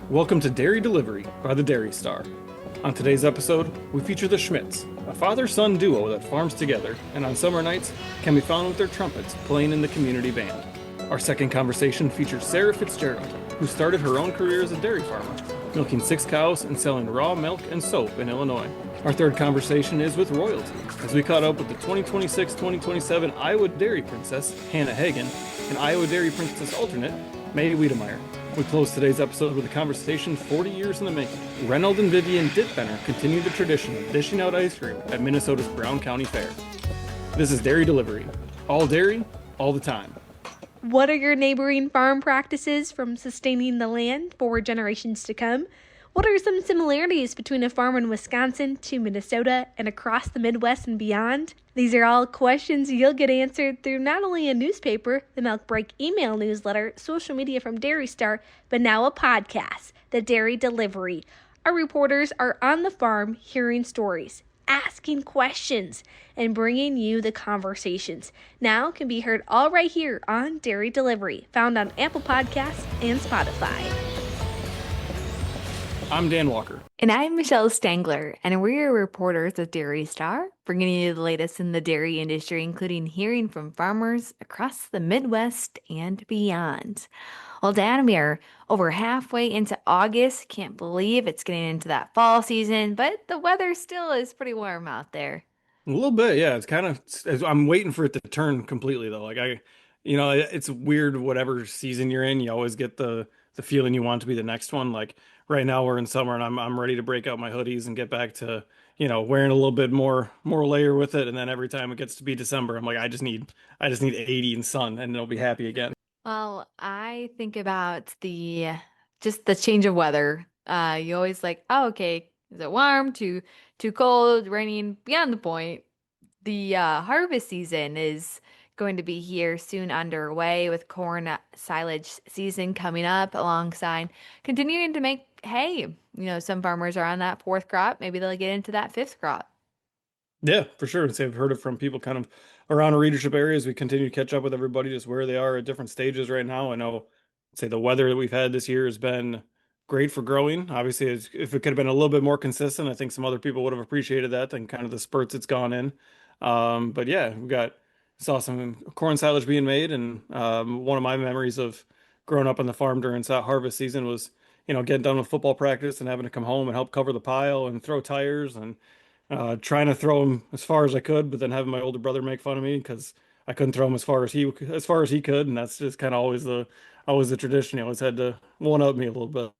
Welcome to Dairy Delivery by the Dairy Star. On today's episode, we feature the Schmitts, a father-son duo that farms together and on summer nights can be found with their trumpets playing in the community band. Our second conversation features Sarah Fitzgerald, who started her own career as a dairy farmer, milking 6 cows and selling raw milk and soap in Illinois. Our third conversation is with royalty, as we caught up with the 2026-2027 Iowa Dairy Princess, Hannah Hagen, and Iowa Dairy Princess alternate, May Wiedemeyer. We close today's episode with a conversation 40 years in the making. Reynold and Vivian Dittbenner continue the tradition of dishing out ice cream at Minnesota's Brown County Fair. This is Dairy Delivery. All dairy, all the time. What are your neighboring farm practices from sustaining the land for generations to come? What are some similarities between a farm in Wisconsin to Minnesota and across the Midwest and beyond? These are all questions you'll get answered through not only a newspaper, the Milk Break email newsletter, social media from Dairy Star, but now a podcast, The Dairy Delivery. Our reporters are on the farm hearing stories, asking questions, and bringing you the conversations. Now can be heard all right here on Dairy Delivery, found on Apple Podcasts and Spotify. I'm Dan Walker. And I'm Michelle Stangler, and we're your reporters at Dairy Star, bringing you the latest in the dairy industry, including hearing from farmers across the Midwest and beyond. Well, Dan, we are over halfway into August. Can't believe it's getting into that fall season, but the weather still is pretty warm out there. A little bit, yeah. It's kind of, I'm waiting for it to turn completely though. It's weird whatever season you're in, you always get the feeling you want to be the next one. Like right now we're in summer and I'm ready to break out my hoodies and get back to, wearing a little bit more layer with it. And then every time it gets to be December, I'm like, I just need 80 and sun and it'll be happy again. Well, I think about just the change of weather. You always like, oh, okay, is it warm, too cold, raining? Beyond the point, the harvest season is going to be here soon underway with corn silage season coming up alongside continuing to make hay. Some farmers are on that 4th crop. Maybe they'll get into that 5th crop. Yeah, for sure. I've heard it from people kind of around our readership areas. We continue to catch up with everybody just where they are at different stages right now. I know, say the weather that we've had this year has been great for growing. Obviously, if it could have been a little bit more consistent, I think some other people would have appreciated that and kind of the spurts it's gone in. But yeah, saw some corn silage being made, and one of my memories of growing up on the farm during harvest season was, getting done with football practice and having to come home and help cover the pile and throw tires and trying to throw them as far as I could, but then having my older brother make fun of me because I couldn't throw him as far as he could, and that's just kind of always the tradition. He always had to one up me a little bit.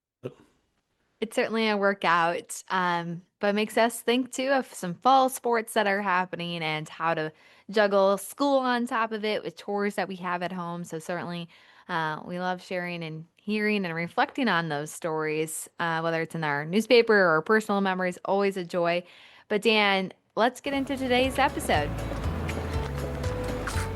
It's certainly a workout, but it makes us think too of some fall sports that are happening and how to juggle school on top of it with chores that we have at home. So certainly, we love sharing and hearing and reflecting on those stories, whether it's in our newspaper or personal memories, always a joy. But Dan, let's get into today's episode.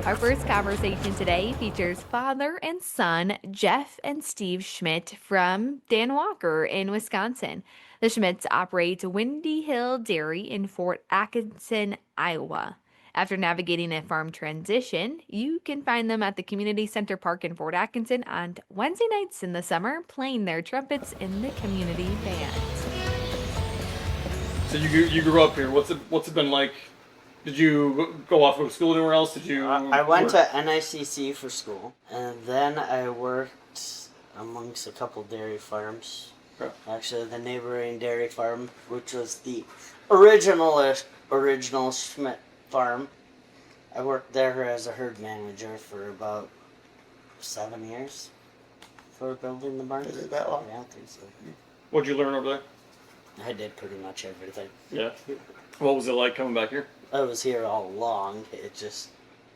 Our first conversation today features father and son Jeff and Steve Schmidt from Dan Walker in Wisconsin. The Schmidts operate Windy Hill Dairy in Fort Atkinson, Iowa. After navigating a farm transition, you can find them at the Community Center Park in Fort Atkinson on Wednesday nights in the summer, playing their trumpets in the community band. So you grew up here. What's it been like? Did you go off to school anywhere else? I went to NICC for school, and then I worked amongst a couple dairy farms. Okay. Actually, the neighboring dairy farm, which was the original Schmidt farm. I worked there as a herd manager for about 7 years for building the barn. Is it that long? Yeah, I think so. What'd you learn over there? I did pretty much everything. Yeah. What was it like coming back here? I was here all along. It just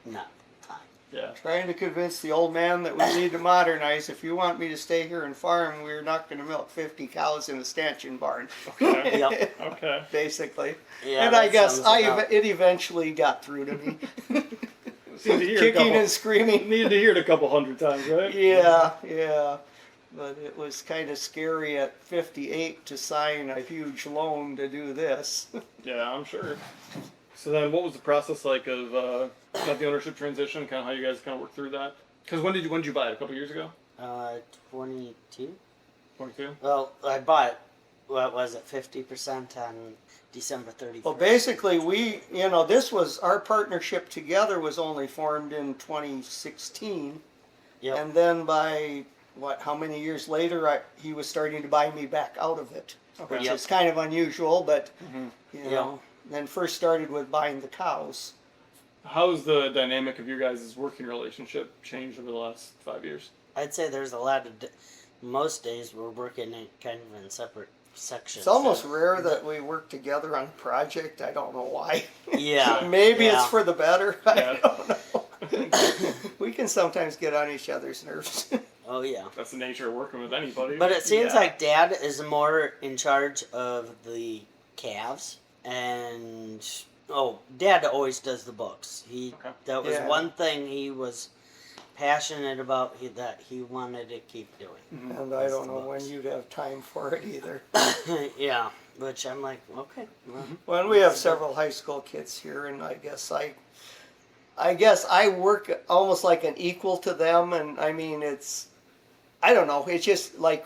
not time. Yeah. Trying to convince the old man that we need to modernize. If you want me to stay here and farm, we're not going to milk 50 cows in a stanchion barn. Okay. Yep. Okay. Basically. Yeah, and I that guess sounds about- it eventually got through to me. Seemed to hear Kicking and screaming. Needed to hear it a couple hundred times, right? Yeah. But it was kind of scary at 58 to sign a huge loan to do this. Yeah, I'm sure. So then, what was the process like of the ownership transition? Kind of how you guys kind of worked through that? Because when did you buy it? A couple years ago? 22. 22? Well, I bought, what was it, 50% on December 31st. Well, basically, this was, our partnership together was only formed in 2016. Yep. And then by, how many years later, he was starting to buy me back out of it. Okay. Which is kind of unusual, but, Mm-hmm. then first started with buying the cows. How's the dynamic of your guys' working relationship changed over the last 5 years? I'd say there's a lot of, most days we're working in kind of in separate sections. It's almost rare that we work together on a project. I don't know why. Yeah. Maybe yeah. it's for the better. I Yeah. don't know. We can sometimes get on each other's nerves. Oh, yeah. That's the nature of working with anybody. But it seems Yeah. like Dad is more in charge of the calves, and Dad always does the books. That was Yeah. one thing he was passionate about that he wanted to keep doing. And I don't know when you'd have time for it either. Yeah, which I'm like, okay. Well, Well, we have several high school kids here, and I guess I work almost like an equal to them, and I mean I don't know, it's just like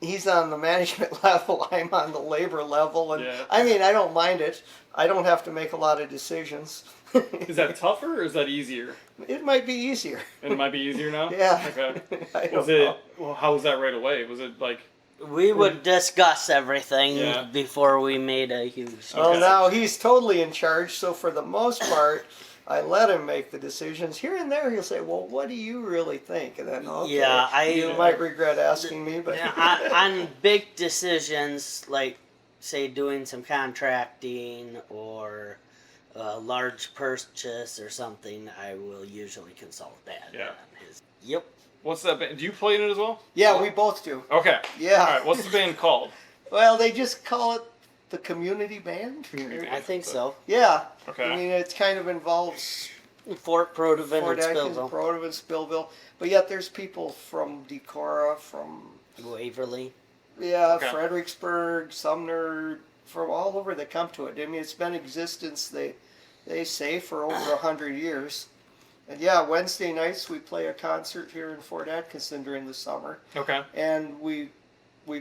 he's on the management level, I'm on the labor level, and Yeah. I mean I don't mind it. I don't have to make a lot of decisions. Is that tougher or is that easier? It might be easier. It might be easier now? Yeah. Okay. I don't Was know. it, well, how was that right away? Was it like, we would discuss everything Yeah. before we made a huge. Well, Okay. now he's totally in charge, so for the most part, I let him make the decisions. Here and there, he'll say, "Well, what do you really think?" And then, okay, Yeah, you might regret asking me, but Yeah, on big decisions, like, say, doing some contracting or a large purchase or something, I will usually consult Dad. Yeah. on his. Yep. what's that band? Do you play in it as well? yeah, we both do. Okay. Yeah. All right, what's the band called? Well, they just call it the community band. Community I think so. Yeah. Okay. I mean, it kind of involves Fort Protivin Fort and Atkins, Spillville. Protivin, Spillville, but yet there's people from Decorah, from Waverly. Okay. Fredericksburg, Sumner, from all over that come to it. I mean, it's been in existence, they say, for over 100 years. And yeah, Wednesday nights we play a concert here in Fort Atkinson during the summer. Okay. And we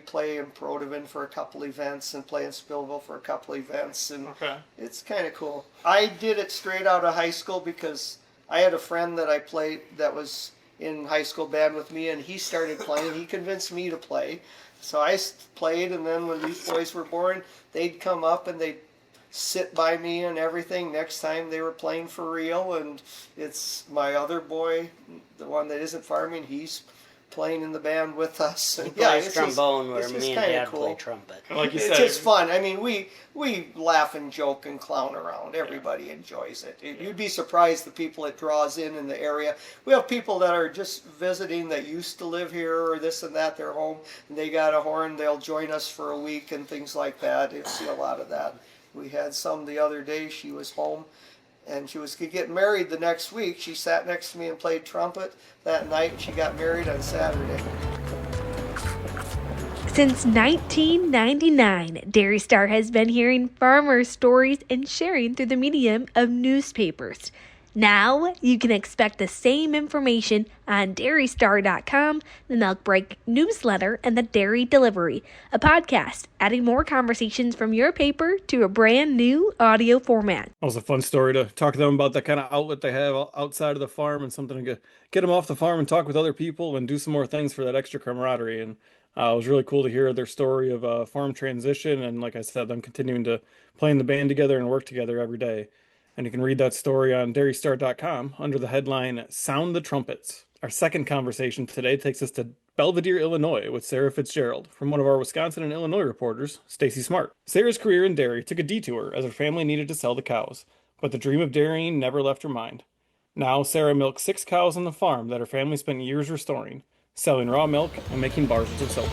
play in Protivin for a couple events and play in Spillville for a couple events. And Okay. it's kind of cool. I did it straight out of high school because I had a friend that I played that was in high school band with me, and he started playing. He convinced me to play. So I played, and then when these boys were born, they'd come up and they'd sit by me and everything. Next time they were playing for real, and it's my other boy, the one that isn't farming, he's playing in the band with us. He And plays it's trombone just, where it's just me and kinda Dad cool. play trumpet. Like you It's said, just fun. I mean, we laugh and joke and clown around. Everybody enjoys it. You'd be surprised the people it draws in the area. We have people that are just visiting that used to live here or this and that. They're home and they got a horn. They'll join us for a week and things like that. You see a lot of that. We had some the other day. She was home and she was getting married the next week. She sat next to me and played trumpet that night. She got married on Saturday. Since 1999, Dairy Star has been hearing farmer stories and sharing through the medium of newspapers. Now you can expect the same information on dairystar.com, the Milk Break newsletter, and the Dairy Delivery, a podcast adding more conversations from your paper to a brand new audio format. It was a fun story to talk to them about that kind of outlet they have outside of the farm and something to get them off the farm and talk with other people and do some more things for that extra camaraderie. And it was really cool to hear their story of farm transition and, like I said, them continuing to play in the band together and work together every day. And you can read that story on dairystar.com under the headline Sound the Trumpets. Our second conversation today takes us to Belvedere, Illinois with Sarah Fitzgerald from one of our Wisconsin and Illinois reporters, Stacy Smart. Sarah's career in dairy took a detour as her family needed to sell the cows, but the dream of dairying never left her mind. Now, Sarah milks 6 cows on the farm that her family spent years restoring, selling raw milk and making bars of soap.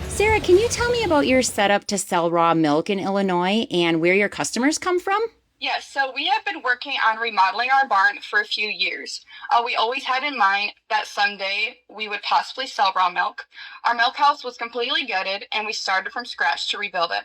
Sarah, can you tell me about your setup to sell raw milk in Illinois and where your customers come from? Yes, so we have been working on remodeling our barn for a few years. We always had in mind that someday we would possibly sell raw milk. Our milk house was completely gutted and we started from scratch to rebuild it.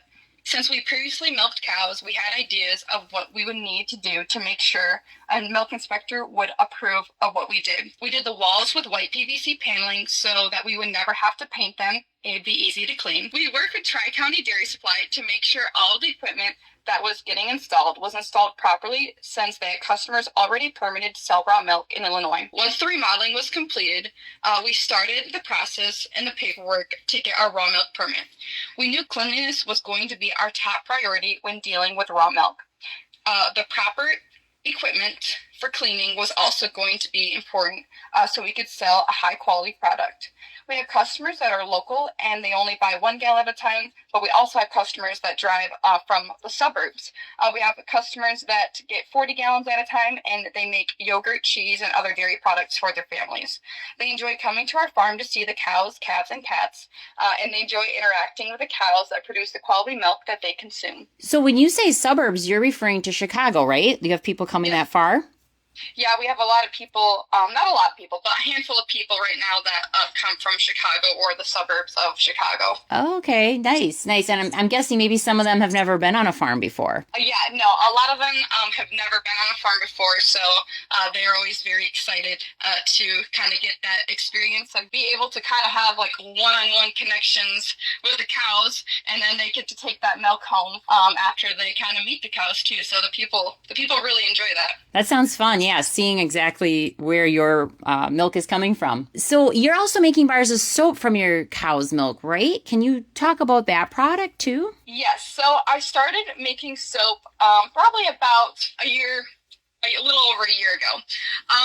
Since we previously milked cows, we had ideas of what we would need to do to make sure a milk inspector would approve of what we did. We did the walls with white PVC paneling so that we would never have to paint them. It'd be easy to clean. We worked with Tri-County Dairy Supply to make sure all of the equipment that was getting installed was installed properly, since they had customers already permitted to sell raw milk in Illinois. Once the remodeling was completed, we started the process and the paperwork to get our raw milk permit. We knew cleanliness was going to be our top priority when dealing with raw milk. The proper equipment for cleaning was also going to be important, so we could sell a high quality product. We have customers that are local and they only buy 1 gallon at a time, but we also have customers that drive from the suburbs. We have customers that get 40 gallons at a time, and they make yogurt, cheese, and other dairy products for their families. They enjoy coming to our farm to see the cows, calves, and cats, and they enjoy interacting with the cows that produce the quality milk that they consume. So when you say suburbs, you're referring to Chicago, right? You have people coming that far? Yeah, we have a lot of people, not a lot of people, but a handful of people right now that come from Chicago or the suburbs of Chicago. Oh, okay, nice. And I'm guessing maybe some of them have never been on a farm before. Yeah, no, a lot of them have never been on a farm before, so they're always very excited to kind of get that experience and be able to kind of have like one-on-one connections with the cows, and then they get to take that milk home after they kind of meet the cows too. So the people really enjoy that. That sounds fun. Yeah, seeing exactly where your milk is coming from. So you're also making bars of soap from your cow's milk, right? Can you talk about that product too? Yes. So I started making soap probably about a little over a year ago.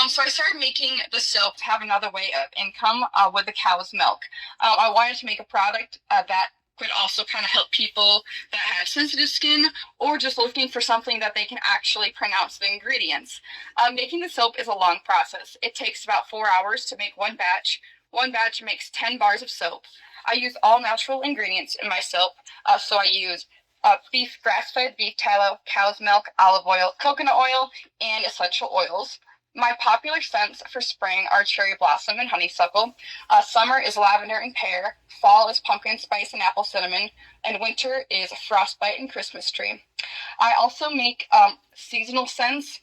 So I started making the soap to have another way of income with the cow's milk. I wanted to make a product that could also kind of help people that have sensitive skin or just looking for something that they can actually pronounce the ingredients. Making the soap is a long process. It takes about 4 hours to make one batch. One batch makes 10 bars of soap. I use all natural ingredients in my soap. So I use grass-fed beef tallow, cow's milk, olive oil, coconut oil, and essential oils. My popular scents for spring are cherry blossom and honeysuckle. Summer is lavender and pear. Fall is pumpkin spice and apple cinnamon. And winter is frostbite and Christmas tree. I also make seasonal scents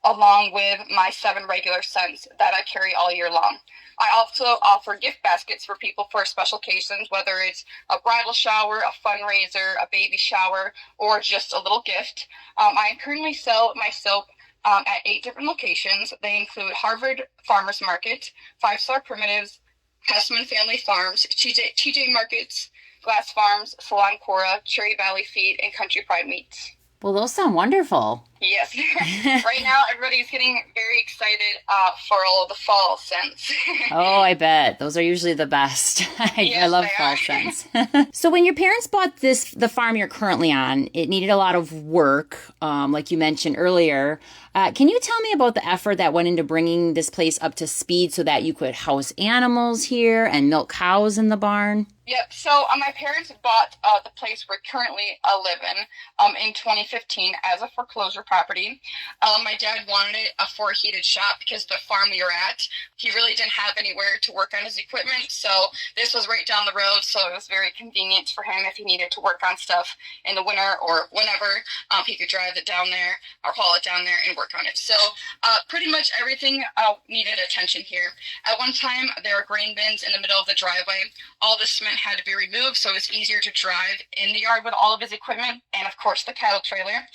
along with my 7 regular scents that I carry all year long. I also offer gift baskets for people for special occasions, whether it's a bridal shower, a fundraiser, a baby shower, or just a little gift. I currently sell my soap at 8 different locations. They include Harvard Farmers Market, 5 Star Primitives, Hessman Family Farms, TJ Markets, Glass Farms, Salon Cora, Cherry Valley Feed, and Country Pride Meats. Well, those sound wonderful. Yes. Right now, everybody's getting very excited for all of the fall scents. Oh, I bet. Those are usually the best. I love fall scents. So when your parents bought the farm you're currently on, it needed a lot of work, like you mentioned earlier. Can you tell me about the effort that went into bringing this place up to speed so that you could house animals here and milk cows in the barn? Yep. So my parents bought the place we currently live in 2015 as a foreclosure property. My dad wanted it for a heated shop because the farm we were at, he really didn't have anywhere to work on his equipment. So this was right down the road. So it was very convenient for him if he needed to work on stuff in the winter or whenever. He could drive it down there or haul it down there and work on it. So pretty much everything needed attention here. At one time, there were grain bins in the middle of the driveway. All the cement had to be removed, so it was easier to drive in the yard with all of his equipment, and of course the cattle trailer.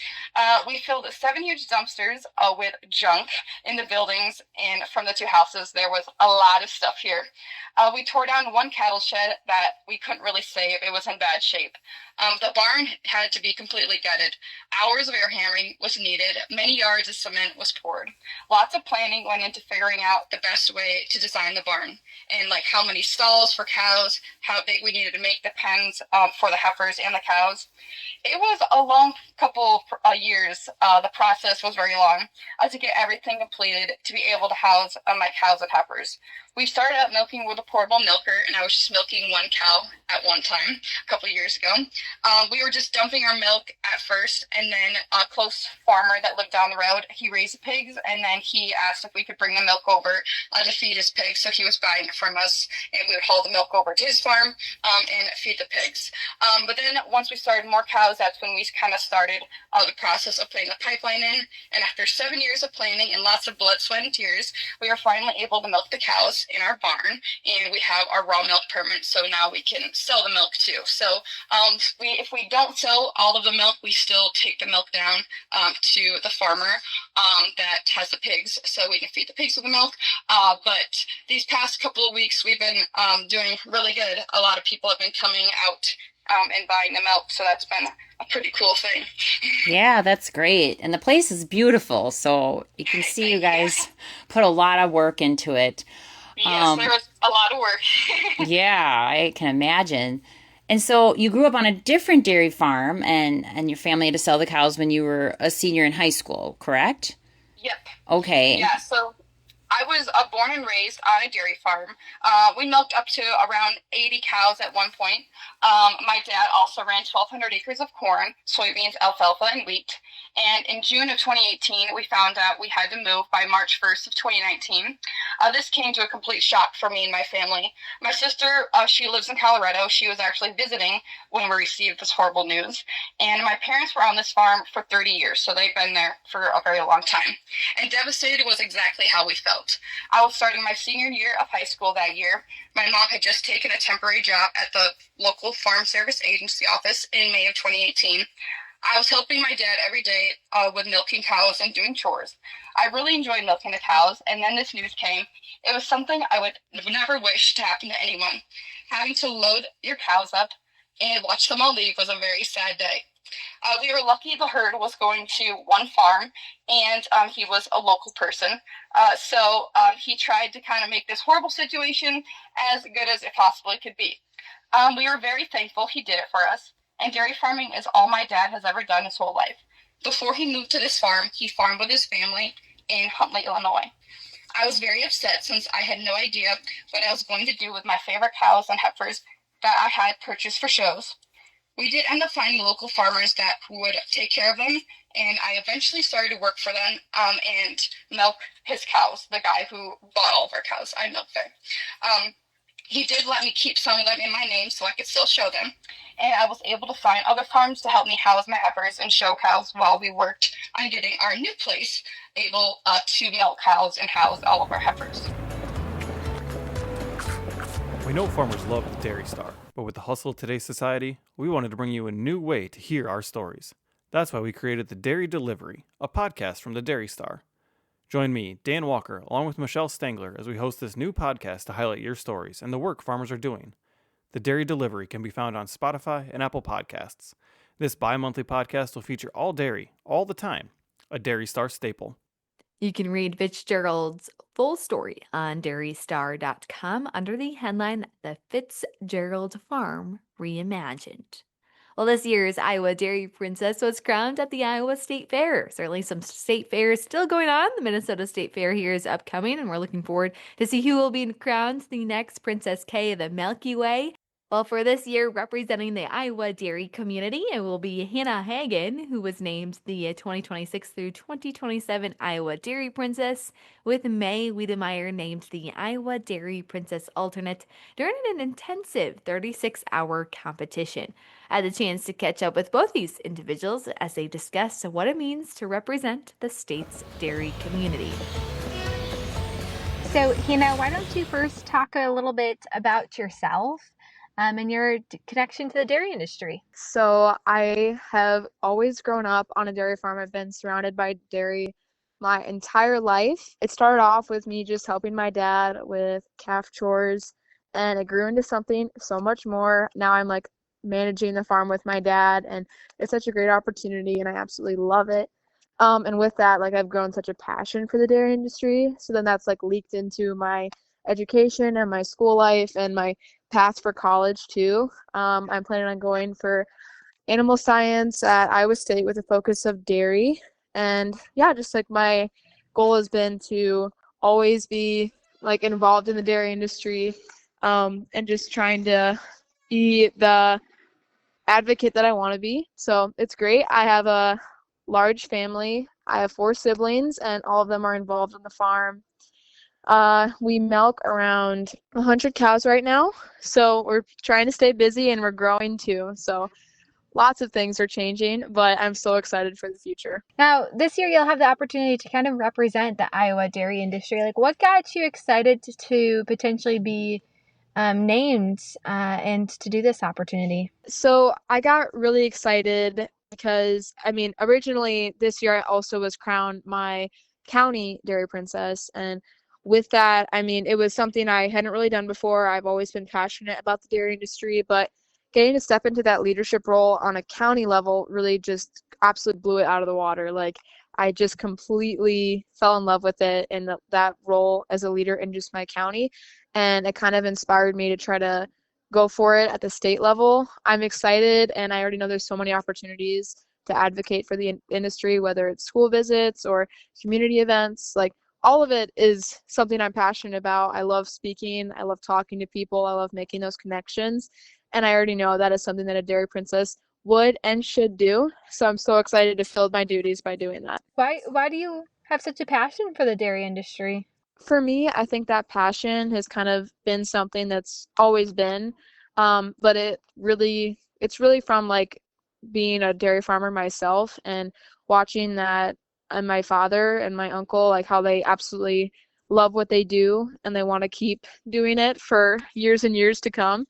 We filled 7 huge dumpsters with junk in the buildings, and from the 2 houses there was a lot of stuff here. We tore down 1 cattle shed that we couldn't really save. It was in bad shape. The barn had to be completely gutted. Hours of air hammering was needed. Many yards of cement was poured. Lots of planning went into figuring out the best way to design the barn, and like how many stalls for cows, how big we needed to make the pens for the heifers and the cows. It was a long couple years. The process was very long to get everything completed to be able to house my cows and heifers. We started out milking with a portable milker, and I was just milking 1 cow at one time a couple of years ago. We were just dumping our milk at first, and then a close farmer that lived down the road he raised the pigs, and then he asked if we could bring the milk over to feed his pigs. So he was buying it from us, and we would haul the milk over to his farm and feed the pigs. But then once we started more cows, that's when we kind of started the process of putting the pipeline in. And after 7 years of planning and lots of blood, sweat, and tears, we were finally able to milk the cows in our barn, and we have our raw milk permit, so now we can sell the milk too. So if we don't sell all of the milk, we still take the milk down to the farmer that has the pigs, so we can feed the pigs with the milk. But these past couple of weeks, we've been doing really good. A lot of people have been coming out and buying the milk, so that's been a pretty cool thing. Yeah, that's great. And the place is beautiful, so you can see you guys put a lot of work into it. Yes, there was a lot of work. Yeah, I can imagine. And so you grew up on a different dairy farm, and your family had to sell the cows when you were a senior in high school, correct? Yep. Okay. Yeah, so I was born and raised on a dairy farm. We milked up to around 80 cows at one point. My dad also ran 1,200 acres of corn, soybeans, alfalfa, and wheat. And in June of 2018, we found out we had to move by March 1st of 2019. This came to a complete shock for me and my family. My sister, she lives in Colorado. She was actually visiting when we received this horrible news. And my parents were on this farm for 30 years, so they've been there for a very long time. And devastated was exactly how we felt. I was starting my senior year of high school that year. My mom had just taken a temporary job at the local Farm Service Agency office in May of 2018. I was helping my dad every day with milking cows and doing chores. I really enjoyed milking the cows, and then this news came. It was something I would never wish to happen to anyone. Having to load your cows up and watch them all leave was a very sad day. We were lucky the herd was going to one farm, and he was a local person. So he tried to kind of make this horrible situation as good as it possibly could be. We were very thankful he did it for us, and dairy farming is all my dad has ever done his whole life. Before he moved to this farm, he farmed with his family in Huntley, Illinois. I was very upset since I had no idea what I was going to do with my favorite cows and heifers that I had purchased for shows. We did end up finding local farmers that would take care of them, and I eventually started to work for them and milk his cows, the guy who bought all of our cows. I milked there. He did let me keep some of them in my name so I could still show them, and I was able to find other farms to help me house my heifers and show cows while we worked on getting our new place able to milk cows and house all of our heifers. We know farmers love the Dairy Star, but with the hustle of today's society, we wanted to bring you a new way to hear our stories. That's why we created the Dairy Delivery, a podcast from the Dairy Star. Join me, Dan Walker, along with Michelle Stengler, as we host this new podcast to highlight your stories and the work farmers are doing. The Dairy Delivery can be found on Spotify and Apple Podcasts. This bi-monthly podcast will feature all dairy, all the time, a Dairy Star staple. You can read Fitzgerald's full story on dairystar.com under the headline The Fitzgerald Farm Reimagined. Well, this year's Iowa Dairy Princess was crowned at the Iowa State Fair. Certainly some state fairs still going on. The Minnesota State Fair here is upcoming, and we're looking forward to see who will be crowned the next Princess K of the Milky Way. Well, for this year, representing the Iowa dairy community, it will be Hannah Hagen, who was named the 2026 through 2027 Iowa Dairy Princess, with May Wiedemeyer named the Iowa Dairy Princess alternate during an intensive 36-hour competition. I had the chance to catch up with both these individuals as they discuss what it means to represent the state's dairy community. So, Hannah, why don't you first talk a little bit about yourself and your connection to the dairy industry? So I have always grown up on a dairy farm. I've been surrounded by dairy my entire life. It started off with me just helping my dad with calf chores, and it grew into something so much more. Now I'm like managing the farm with my dad, and it's such a great opportunity, and I absolutely love it. And with that, like, I've grown such a passion for the dairy industry. So then that's like leaked into my education and my school life and my path for college too. I'm planning on going for animal science at Iowa State with a focus of dairy. And yeah, just like my goal has been to always be like involved in the dairy industry, and just trying to be the advocate that I want to be. So it's great. I have a large family. I have 4 siblings, and all of them are involved in the farm. We milk around 100 cows right now, so we're trying to stay busy and we're growing too. So lots of things are changing, but I'm so excited for the future. Now, this year you'll have the opportunity to kind of represent the Iowa dairy industry. Like, what got you excited to potentially be named and to do this opportunity? So I got really excited because, I mean, originally this year I also was crowned my county dairy princess. And with that, I mean, it was something I hadn't really done before. I've always been passionate about the dairy industry, but getting to step into that leadership role on a county level really just absolutely blew it out of the water. Like, I just completely fell in love with it and that role as a leader in just my county. And it kind of inspired me to try to go for it at the state level. I'm excited, and I already know there's so many opportunities to advocate for the industry, whether it's school visits or community events. Like, all of it is something I'm passionate about. I love speaking, I love talking to people, I love making those connections, and I already know that is something that a dairy princess would and should do. So I'm so excited to fill my duties by doing that. Why do you have such a passion for the dairy industry? For me, I think that passion has kind of been something that's always been, but it's really from like being a dairy farmer myself and watching that and my father and my uncle, like how they absolutely love what they do and they want to keep doing it for years and years to come.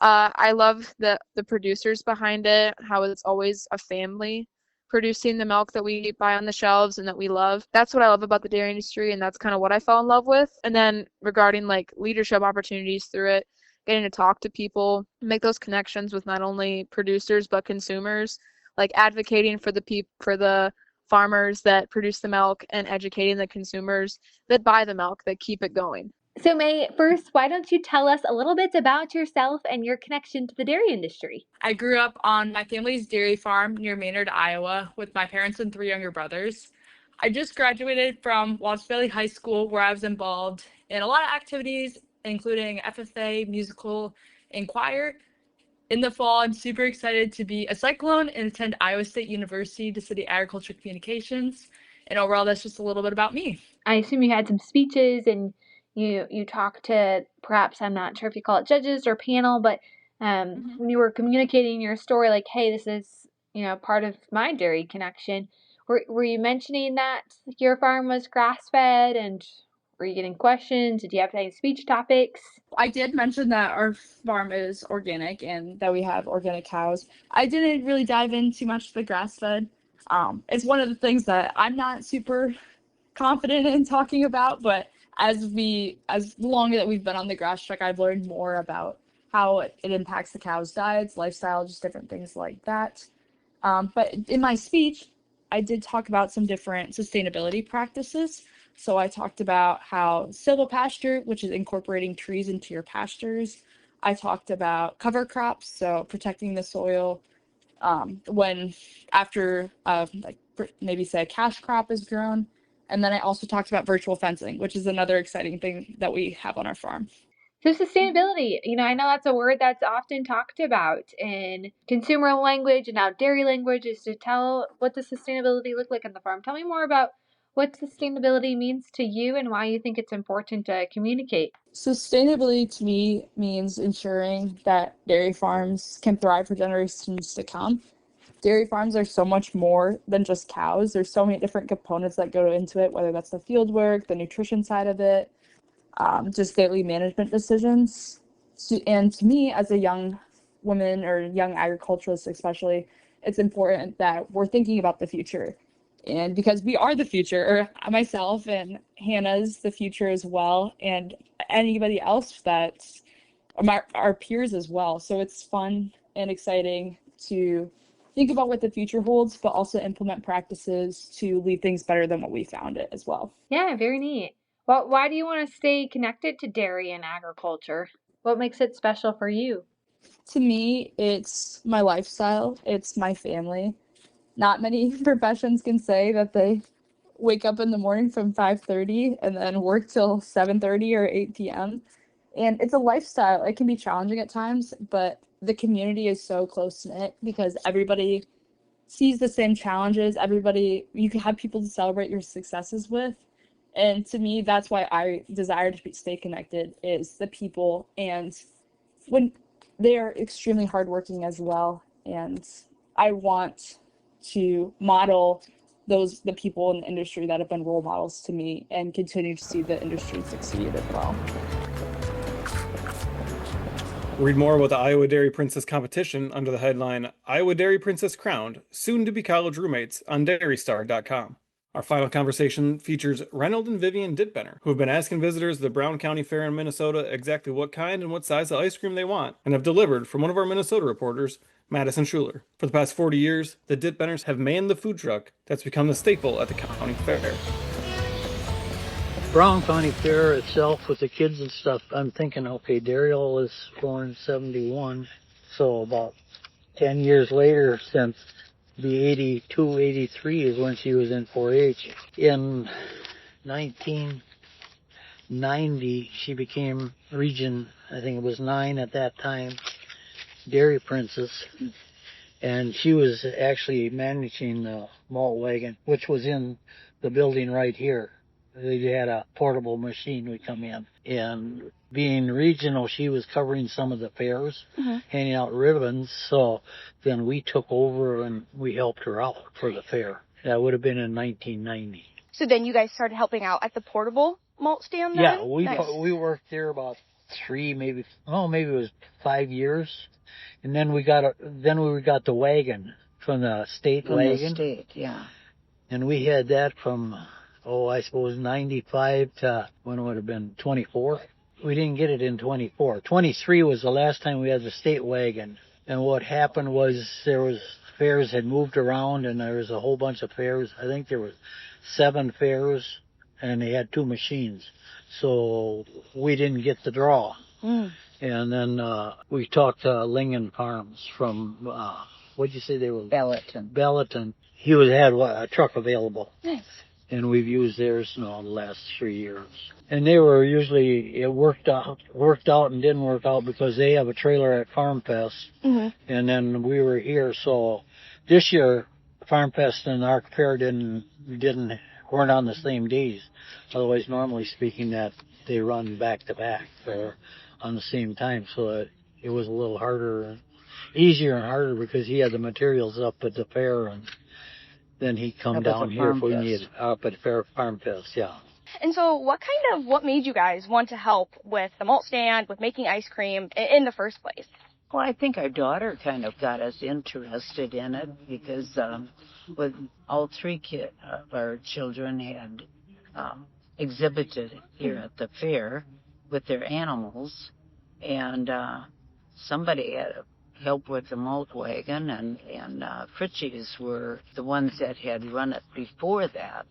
I love the producers behind it, how it's always a family producing the milk that we buy on the shelves and that we love. That's what I love about the dairy industry, and that's kind of what I fell in love with. And then regarding like leadership opportunities through it, getting to talk to people, make those connections with not only producers but consumers, like advocating for the farmers that produce the milk and educating the consumers that buy the milk that keep it going. So, May, first, why don't you tell us a little bit about yourself and your connection to the dairy industry? I grew up on my family's dairy farm near Maynard, Iowa, with my parents and 3 younger brothers. I just graduated from Watts Valley High School, where I was involved in a lot of activities, including FFA, musical, and choir. In the fall, I'm super excited to be a cyclone and attend Iowa State University to study agriculture communications. And overall, that's just a little bit about me. I assume you had some speeches and you talked to, perhaps, I'm not sure if you call it judges or panel, but when you were communicating your story, like, hey, this is, part of my dairy connection, were you mentioning that your farm was grass fed, and were you getting questions? Did you have any speech topics? I did mention that our farm is organic and that we have organic cows. I didn't really dive in too much to the grass fed. It's one of the things that I'm not super confident in talking about, but as long that we've been on the grass truck, I've learned more about how it impacts the cows' diets, lifestyle, just different things like that. But in my speech, I did talk about some different sustainability practices. So I talked about how silvopasture, which is incorporating trees into your pastures. I talked about cover crops, so protecting the soil when after maybe say a cash crop is grown. And then I also talked about virtual fencing, which is another exciting thing that we have on our farm. So sustainability, I know that's a word that's often talked about in consumer language and now dairy language, is to tell what does sustainability look like on the farm. Tell me more about what sustainability means to you and why you think it's important to communicate. Sustainability to me means ensuring that dairy farms can thrive for generations to come. Dairy farms are so much more than just cows. There's so many different components that go into it, whether that's the field work, the nutrition side of it, just daily management decisions. And to me, as a young woman or young agriculturalist especially, it's important that we're thinking about the future. And because we are the future, or myself and Hannah's the future as well, and anybody else that's our peers as well. So it's fun and exciting to think about what the future holds, but also implement practices to leave things better than what we found it as well. Yeah, very neat. Well, why do you want to stay connected to dairy and agriculture? What makes it special for you? To me, it's my lifestyle. It's my family. Not many professions can say that they wake up in the morning from 5:30 and then work till 7:30 or 8 p.m. And it's a lifestyle. It can be challenging at times, but the community is so close knit because everybody sees the same challenges. Everybody, you can have people to celebrate your successes with. And to me, that's why I desire to stay connected, is the people. And when they are extremely hardworking as well. And I want to model the people in the industry that have been role models to me and continue to see the industry succeed as well. Read more about the Iowa Dairy Princess competition under the headline Iowa Dairy Princess Crowned, Soon to be College Roommates on dairystar.com. Our final conversation features Reynold and Vivian Dittbenner, who have been asking visitors to the Brown County Fair in Minnesota exactly what kind and what size of ice cream they want, and have delivered from one of our Minnesota reporters, Madison Schuler. For the past 40 years, the Dittbenners have manned the food truck that's become the staple at the county fair. Brown County Fair itself with the kids and stuff, I'm thinking, okay, Daryl was born in 71, so about 10 years later, since the 82, 83 is when she was in 4-H. In 1990, she became Region, I think it was 9 at that time, Dairy Princess, and she was actually managing the malt wagon, which was in the building right here. They had a portable machine would come in. And being regional, she was covering some of the fairs, handing out ribbons. So then we took over and we helped her out for the fair. That would have been in 1990. So then you guys started helping out at the portable malt stand then? Yeah, we worked there about 3, maybe it was 5 years. And then we got the wagon from the state wagon. The state, yeah. And we had that from, I suppose 95 to when it would have been 24. We didn't get it in 24. 23 was the last time we had the state wagon. And what happened was fairs had moved around and there was a whole bunch of fairs. I think there were 7 fairs and they had 2 machines. So we didn't get the draw. And then we talked to Lingen Farms from, what'd you say they were? Belleton. He had a truck available. Nice. And we've used theirs the last 3 years. And they were usually, it worked out and didn't work out because they have a trailer at Farm Fest. And then we were here. So this year, Farm Fest and our fair weren't on the same days. Otherwise, normally speaking, that they run back to back on the same time. So it was a little easier and harder because he had the materials up at the fair and then he'd come down here if we needed up at Farm Fest, yeah. And so what made you guys want to help with the malt stand, with making ice cream in the first place? Well, I think our daughter kind of got us interested in it because with all 3 of our children had exhibited here at the fair with their animals, and somebody had help with the malt wagon, and Fritchie's were the ones that had run it before that.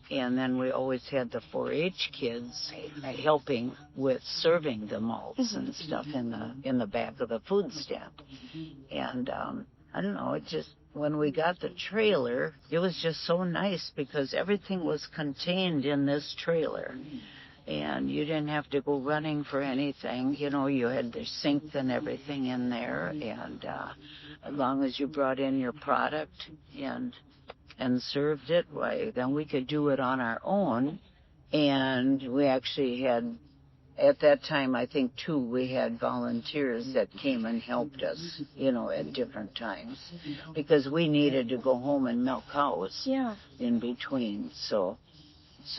And then we always had the 4-H kids helping with serving the malts and stuff in the back of the food stand. And I don't know, when we got the trailer, it was just so nice because everything was contained in this trailer. And you didn't have to go running for anything. You had the sink and everything in there. And as long as you brought in your product and served it, then we could do it on our own. And we actually had, at that time, I think, too, we had volunteers that came and helped us, at different times. Because we needed to go home and milk cows in between. So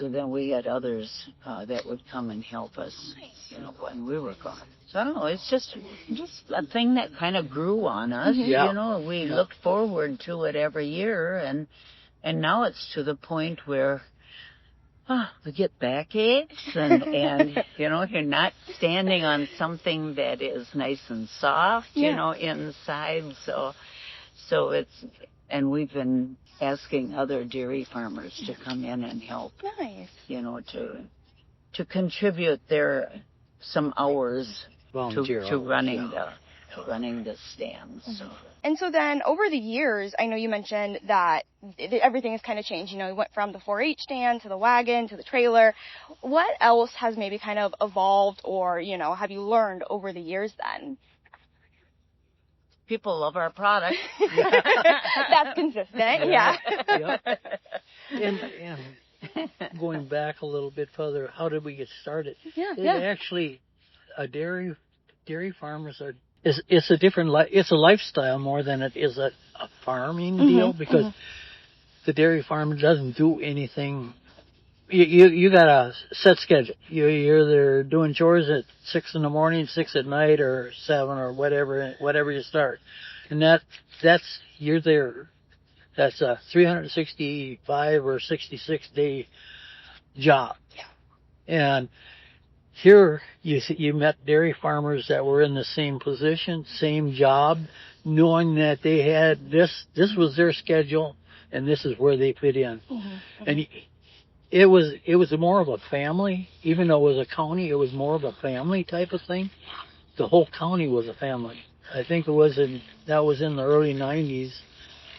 then we had others that would come and help us, when we were gone. So I don't know, it's just a thing that kind of grew on us. We looked forward to it every year, and now it's to the point where we get backaches, and you're not standing on something that is nice and soft, inside. So it's, and we've been asking other dairy farmers to come in and help. Nice. To contribute some hours to running the stands. So. And so then over the years, I know you mentioned that everything has kind of changed. You went from the 4-H stand to the wagon to the trailer. What else has maybe kind of evolved or, have you learned over the years then? people love our product. That's consistent. Yeah. Yep. And going back a little bit further, how did we get started? Actually, dairy farmers are. It's a different it's a lifestyle more than it is a farming deal, because the dairy farm doesn't do anything. You got a set schedule. You're either doing chores at 6 in the morning, 6 at night, or 7, or whatever you start, and that's you're there. That's a 365 or 66 day job. And here you met dairy farmers that were in the same position, same job, knowing that they had this was their schedule and this is where they fit in. And it was more of a family, even though it was a county, it was more of a family type of thing. The whole county was a family. I think that was in the early 90s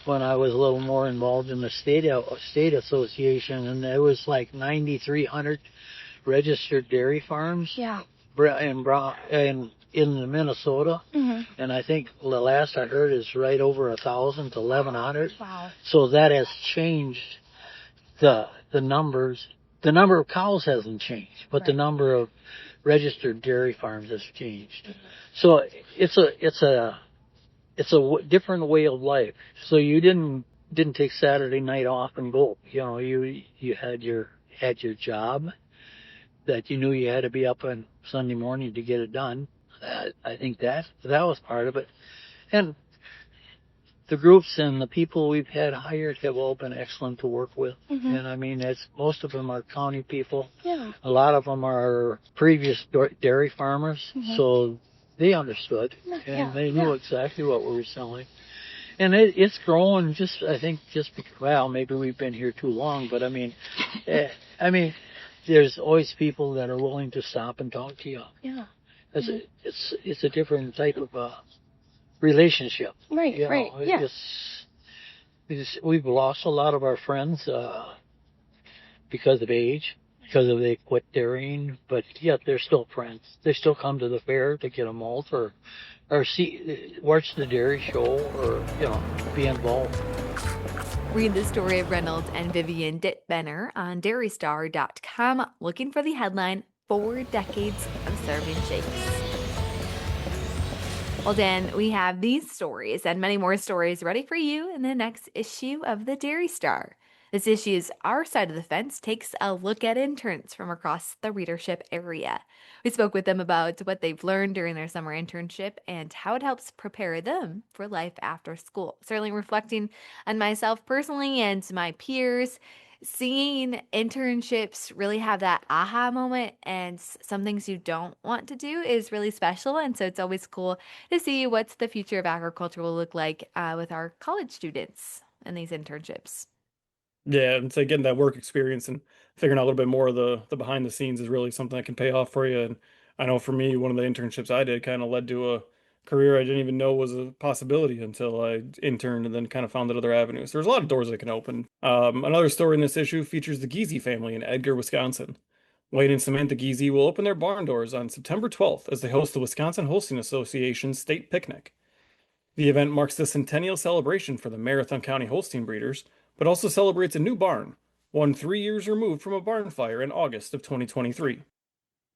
when I was a little more involved in the state association, and there was like 9,300 registered dairy farms. In Minnesota, and I think the last I heard is right over 1,000 to 1,100. Wow. So that has changed the numbers. The number of cows hasn't changed, but the number of registered dairy farms has changed. So it's a different way of life. So you didn't take Saturday night off and go. You know, you had your job that you knew you had to be up on Sunday morning to get it done. I think that was part of it. And the groups and the people we've had hired have all been excellent to work with. And I mean, most of them are county people. Yeah. A lot of them are previous dairy farmers, so they understood and they knew exactly what we were selling. And it's growing maybe we've been here too long, but I mean, there's always people that are willing to stop and talk to you. Yeah. It's a different type of relationship. Right. You know, Right. Yeah. We've lost a lot of our friends because of age, because they quit dairying, but yet they're still friends. They still come to the fair to get a malt or watch the dairy show, or be involved. Read the story of Reynolds and Vivian Dittbenner on dairystar.com, looking for the headline, 4 Decades of Serving Shakes. Well, Dan, we have these stories and many more stories ready for you in the next issue of the Dairy Star. This issue's Our Side of the Fence takes a look at interns from across the readership area. We spoke with them about what they've learned during their summer internship and how it helps prepare them for life after school. Certainly reflecting on myself personally and my peers, seeing internships really have that aha moment and some things you don't want to do is really special. And so it's always cool to see what's the future of agriculture will look like with our college students and these internships. Yeah, and so getting that work experience and figuring out a little bit more of the behind the scenes is really something that can pay off for you. And I know for me, one of the internships I did kind of led to a career I didn't even know was a possibility until I interned and then kind of found that other avenues. There's a lot of doors that can open. Another story in this issue features the Giese family in Edgar, Wisconsin. Wayne and Samantha Giese will open their barn doors on September 12th as they host the Wisconsin Hosting Association's state picnic. The event marks the centennial celebration for the Marathon County Holstein breeders, but also celebrates a new barn, one 3 years removed from a barn fire in August of 2023.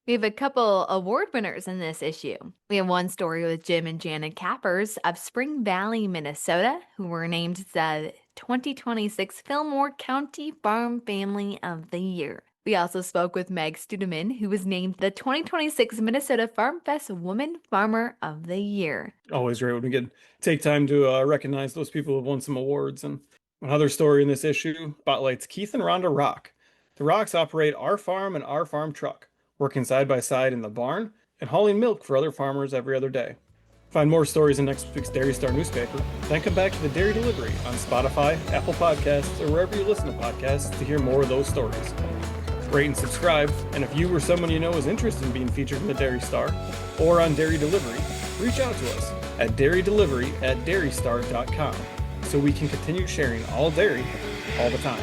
We have a couple award winners in this issue. We have one story with Jim and Janet Cappers of Spring Valley, Minnesota, who were named the 2026 Fillmore County Farm Family of the Year. We also spoke with Meg Studeman, who was named the 2026 Minnesota Farm Fest Woman Farmer of the Year. Always great when we get take time to recognize those people who have won some awards. And another story in this issue spotlights Keith and Rhonda Rock. The Rocks operate Our Farm and Our Farm Truck, working side by side in the barn and hauling milk for other farmers every other day. Find more stories in next week's Dairy Star newspaper, then come back to the Dairy Delivery on Spotify, Apple Podcasts, or wherever you listen to podcasts to hear more of those stories. Rate and subscribe, and if you or someone you know is interested in being featured in the Dairy Star or on Dairy Delivery, reach out to us at dairydelivery@dairystar.com so we can continue sharing all dairy all the time.